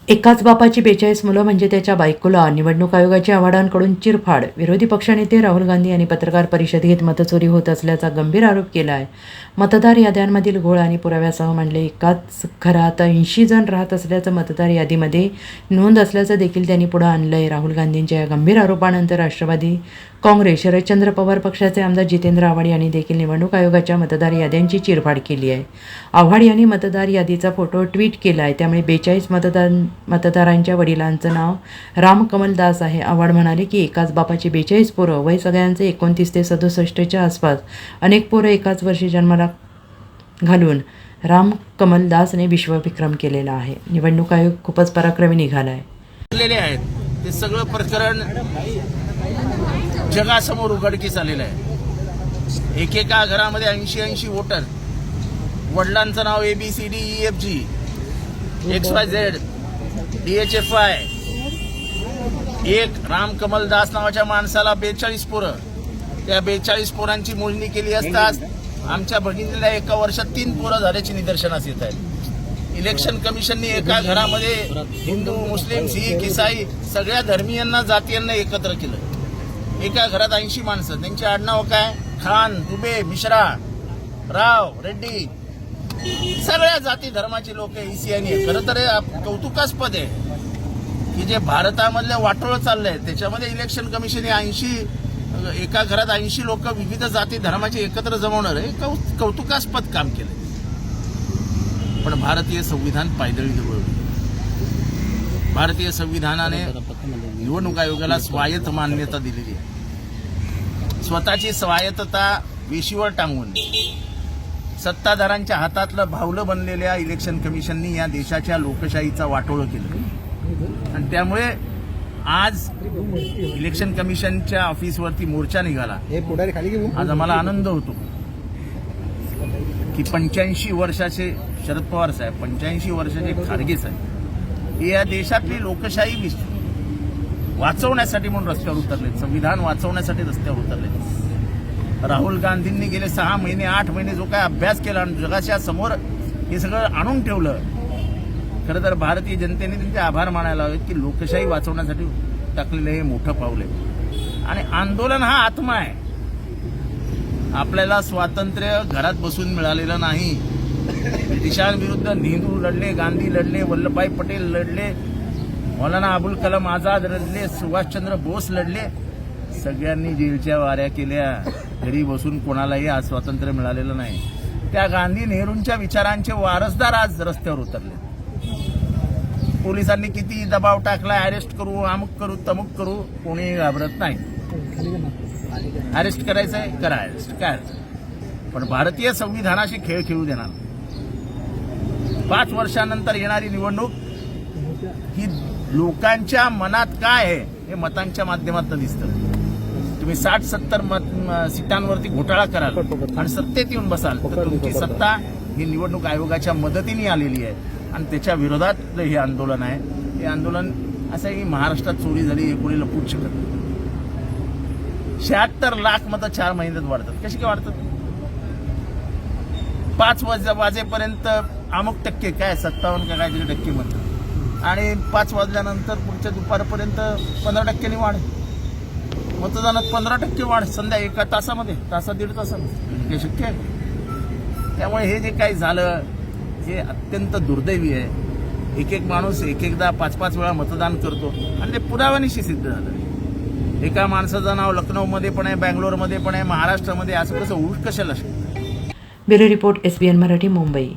एकाच बापाची 42 मुलं म्हणजे त्याच्या बायकोला निवडणूक आयोगाच्या आव्हाडांकडून चिरफाड. विरोधी पक्षनेते राहुल गांधी यांनी पत्रकार परिषद घेत मतचोरी होत असल्याचा गंभीर आरोप केला आहे. मतदार याद्यांमधील घोळ आणि पुराव्यासह म्हणले एकाच घरात 80 जण राहत असल्याचं मतदार यादीमध्ये नोंद असल्याचं देखील त्यांनी पुढे आणलं आहे. राहुल गांधींच्या या गंभीर आरोपानंतर राष्ट्रवादी काँग्रेस शरदचंद्र पवार पक्षाचे आमदार जितेंद्र आव्हाड यांनी देखील निवडणूक आयोगाच्या मतदार याद्यांची चिरफाड केली आहे. आव्हाड यांनी मतदार यादीचा फोटो ट्विट केला आहे. त्यामुळे 42 मतदारांच्या वडिलांचं नाव रामकमल दास आहे. आव्हाड म्हणाले की एकाच बापाची 42 पोरं, वय सगळ्यांचे 29 ते 67च्या आसपास, अनेक पोरं एकाच वर्षी जन्माला घालून रामकमल दासने विश्वविक्रम केलेला आहे. निवडणूक आयोग खूपच पराक्रमी निघाला आहे. ते सगळं प्रकरण जगासमोर उघडकीस आलेलं आहे. एकेका घरामध्ये 80 वोटर, वडिलांचं नाव ABCDEFG XYZ DHFI, एक रामकमल दास नावाच्या माणसाला 42 पोरं. त्या 42 पोरांची मोजणी केली असता आमच्या भगिनीला एका वर्षात 3 पोरं झाल्याची निदर्शनास येत आहेत. इलेक्शन कमिशनने एका घरामध्ये हिंदू, मुस्लिम, शीख, ईसाई सगळ्या धर्मीयांना, जातीयांना एकत्र केलं. एका घरात 80 माणसं, त्यांचे आडनाव काय? खान, दुबे, मिश्रा, राव, रेड्डी, सगळ्या जाती धर्माचे लोक ECI. खरं तर कौतुकास्पद आहे की जे भारतामधलं वाटोळ चाललंय त्याच्यामध्ये इलेक्शन कमिशन 80 एका घरात 80 लोक विविध जाती धर्माचे एकत्र जमवणार आहे. कौतुकास्पद काम केलंय. पण भारतीय संविधान पायदळी वळवलं. भारतीय संविधानाने निवडणूक आयोगाला स्वायत्त मान्यता दिलेली आहे. स्वतःची स्वायत्तता वेशीवर टांगून सत्ताधाऱ्यांच्या हातातलं भावलं बनलेल्या इलेक्शन कमिशननी या देशाच्या लोकशाहीचा वाटोळं केलं. आणि त्यामुळे आज इलेक्शन कमिशनच्या ऑफिसवरती मोर्चा निघाला. आज आम्हाला आनंद होतो की 85 वर्षाचे शरद पवार साहेब, 85 वर्षाचे खारगे साहेब हे या देशातली लोकशाही वाचवण्यासाठी म्हणून रस्त्यावर उतरले, संविधान वाचवण्यासाठी रस्त्यावर उतरले. राहुल गांधींनी गेले 6 महिने 8 महिने जो काय अभ्यास केला आणि जगाच्या समोर हे सगळं आणून ठेवलं. खरं तर भारतीय जनतेने त्यांचे आभार मानायला हवेत की लोकशाही वाचवण्यासाठी टाकलेलं हे मोठं पाऊल आहे. आणि आंदोलन हा आत्मा आहे. आपल्याला स्वातंत्र्य घरात बसून मिळालेलं नाही. ब्रिटिशांविरुद्ध नेहरू लढले, गांधी लढले, वल्लभभाई पटेल लढले, मौलाना अबुल कलाम आझाद लढले, सुभाषचंद्र बोस लढले. सगळ्यांनी जेलच्या वाऱ्या केल्या. घरी बसून कोणालाही आज स्वातंत्र्य मिळालेलं नाही. त्या गांधी नेहरूंच्या विचारांचे वारसदार आज रस्त्यावर उतरले. पोलिसांनी किती दबाव टाकला, अरेस्ट करू, अमुक करू, तमुक करू, कोणी घाबरत नाही. अरेस्ट करायचंय, करा अरेस्ट, काय. पण भारतीय संविधानाशी खेळ खेळू देणार. 5 वर्षानंतर येणारी निवडणूक ही लोकांच्या मनात काय आहे हे मतांच्या माध्यमातून दिसतं. तुम्ही 60-70 सीटांवरती घोटाळा कराल आणि सत्तेत येऊन बसाल तर तुमची सत्ता ही निवडणूक आयोगाच्या मदतीने आलेली आहे. आणि त्याच्या विरोधात हे आंदोलन आहे. हे आंदोलन असं आहे की महाराष्ट्रात चोरी झाली हे कोणी लपवूच शकत नाही. 76 लाख मतं 4 महिन्यात वाढतात. कशी काय वाढतात? 5 वाजेपर्यंत अमुक टक्के, काय 57 का काहीतरी टक्के म्हणतात, आणि 5 वाजल्यानंतर पुढच्या दुपारपर्यंत 15% वाढ. मतदानात 15% वाढ संध्या एका तासामध्ये, दीड तासामध्ये. हे शक्य आहे? त्यामुळे हे जे काही झालं हे अत्यंत दुर्दैवी आहे. एक माणूस एकदा 5 वेळा मतदान करतो आणि ते पुराव्यानिशी सिद्ध झालं. एका माणसाचं नाव लखनौमध्ये पण आहे, बँगलोरमध्ये पण आहे, महाराष्ट्रामध्ये, असं कसं उठ कशाला शकतं? Bureau report SBN Marathi, Mumbai.